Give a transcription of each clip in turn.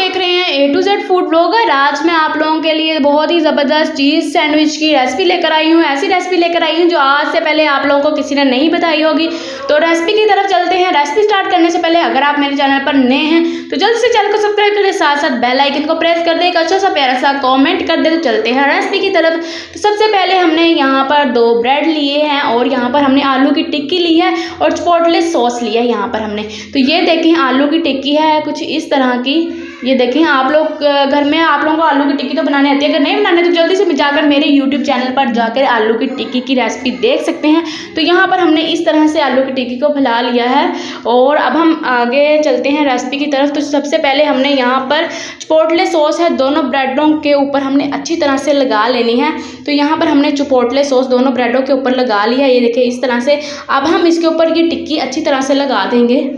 देख रहे हैं A to Z food blogger. आज मैं आप लोगों के लिए बहुत ही ज़बरदस्त चीज़ सैंडविच की रेसिपी लेकर आई हूँ। ऐसी रेसिपी लेकर आई हूँ जो आज से पहले आप लोगों को किसी ने नहीं बताई होगी। तो रेसिपी की तरफ चलते हैं। रेसिपी स्टार्ट करने से पहले अगर आप मेरे चैनल पर नए हैं तो जल्द से चैनल को सब्सक्राइब करें, साथ साथ बेल आइकन को प्रेस कर दें, एक अच्छा सा प्यारा सा कॉमेंट कर दे। तो चलते हैं रेसिपी की तरफ। तो सबसे पहले हमने यहाँ पर 2 ब्रेड लिए हैं और यहाँ पर हमने आलू की टिक्की ली है और चिपोटले सॉस लिया है यहाँ पर हमने। तो ये देखें आलू की टिक्की है कुछ इस तरह की। ये देखें आप लोग घर में आप लोगों को आलू की टिक्की तो बनाने आती है, अगर नहीं बनाने तो जल्दी से जाकर मेरे यूट्यूब चैनल पर जाकर आलू की टिक्की की रेसिपी देख सकते हैं। तो यहाँ पर हमने इस तरह से आलू की टिक्की को फैला लिया है और अब हम आगे चलते हैं रेसिपी की तरफ। तो सबसे पहले हमने यहाँ पर चिपोटले सॉस है दोनों ब्रेडों के ऊपर हमने अच्छी तरह से लगा लेनी है। तो यहाँ पर हमने चिपोटले सॉस दोनों ब्रेडों के ऊपर लगा लिया है, ये देखिए इस तरह से। अब हम इसके ऊपर ये टिक्की अच्छी तरह से लगा देंगे।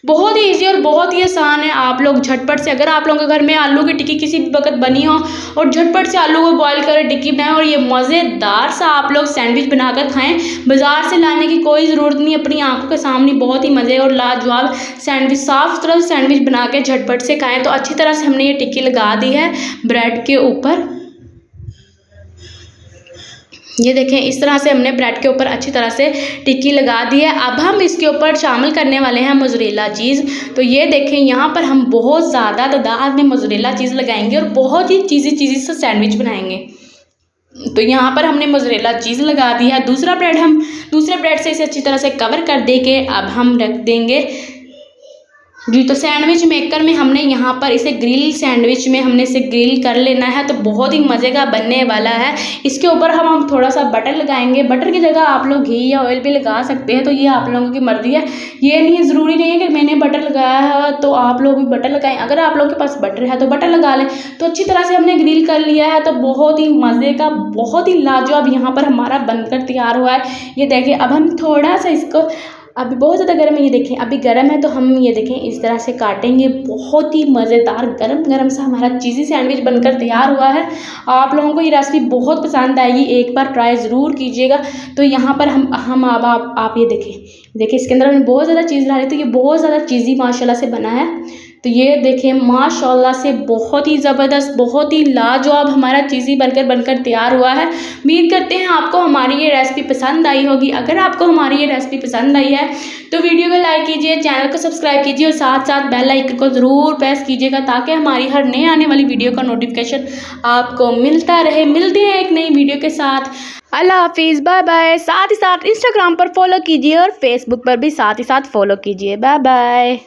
बहुत ही ईजी और बहुत ही आसान है। आप लोग झटपट से, अगर आप लोगों के घर में आलू की टिक्की किसी भी वक्त बनी हो और झटपट से आलू को बॉईल करें, टिक्की बनाएं और ये मज़ेदार सा आप लोग सैंडविच बनाकर खाएं। बाज़ार से लाने की कोई ज़रूरत नहीं, अपनी आंखों के सामने बहुत ही मज़े और लाजवाब सैंडविच, साफ़ सुथरा सैंडविच बना के झटपट से खाएँ। तो अच्छी तरह से हमने ये टिक्की लगा दी है ब्रेड के ऊपर। ये देखें इस तरह से हमने ब्रेड के ऊपर अच्छी तरह से टिक्की लगा दी है। अब हम इसके ऊपर शामिल करने वाले हैं मोज़रेला चीज़। तो ये देखें यहाँ पर हम बहुत ज़्यादा तादाद में मोज़रेला चीज़ लगाएंगे और बहुत ही चीज़ी से सैंडविच बनाएंगे। तो यहाँ पर हमने मोज़रेला चीज़ लगा दी है। दूसरा ब्रेड हम दूसरे ब्रेड से इसे अच्छी तरह से कवर कर दे के अब हम रख देंगे जी। तो सैंडविच मेकर में हमने यहाँ पर इसे ग्रिल सैंडविच में हमने इसे ग्रिल कर लेना है। तो बहुत ही मज़े का बनने वाला है। इसके ऊपर हम थोड़ा सा बटर लगाएंगे। बटर की जगह आप लोग घी या ऑयल भी लगा सकते हैं, तो ये आप लोगों की मर्ज़ी है। ये नहीं है, ज़रूरी नहीं है कि मैंने बटर लगाया है तो आप लोग भी बटर लगाएं। अगर आप लोगों के पास बटर है तो बटर लगा लें। तो अच्छी तरह से हमने ग्रिल कर लिया है। तो बहुत ही मज़े का, बहुत ही लाजवाब यहाँ पर हमारा बनकर तैयार हुआ है। ये देखिए अब हम थोड़ा सा इसको, अभी बहुत ज़्यादा गर्म है, ये देखें अभी गर्म है तो हम ये देखें इस तरह से काटेंगे। बहुत ही मज़ेदार गरम गरम सा हमारा चीज़ी सैंडविच बनकर तैयार हुआ है। आप लोगों को ये रेसिपी बहुत पसंद आएगी, एक बार ट्राई ज़रूर कीजिएगा। तो यहाँ पर हम अब आप ये देखिए इसके अंदर हमने बहुत ज़्यादा चीज़ डाली, तो ये बहुत ज़्यादा चीज़ी माशाल्लाह से बना है। तो ये देखें माशाल्लाह से बहुत ही ज़बरदस्त, बहुत ही लाजवाब हमारा चीज़ी बर्गर बनकर तैयार हुआ है। उम्मीद करते हैं आपको हमारी ये रेसिपी पसंद आई होगी। अगर आपको हमारी ये रेसिपी पसंद आई है तो वीडियो को लाइक कीजिए, चैनल को सब्सक्राइब कीजिए और साथ साथ बेल आइकन को ज़रूर प्रेस कीजिएगा ताकि हमारी हर नए आने वाली वीडियो का नोटिफिकेशन आपको मिलता रहे। मिलते हैं एक नई वीडियो के साथ। अल्लाह हाफिज़, बाय बाय। साथ ही साथ इंस्टाग्राम पर फॉलो कीजिए और फेसबुक पर भी साथ ही साथ फॉलो कीजिए। Bye bye.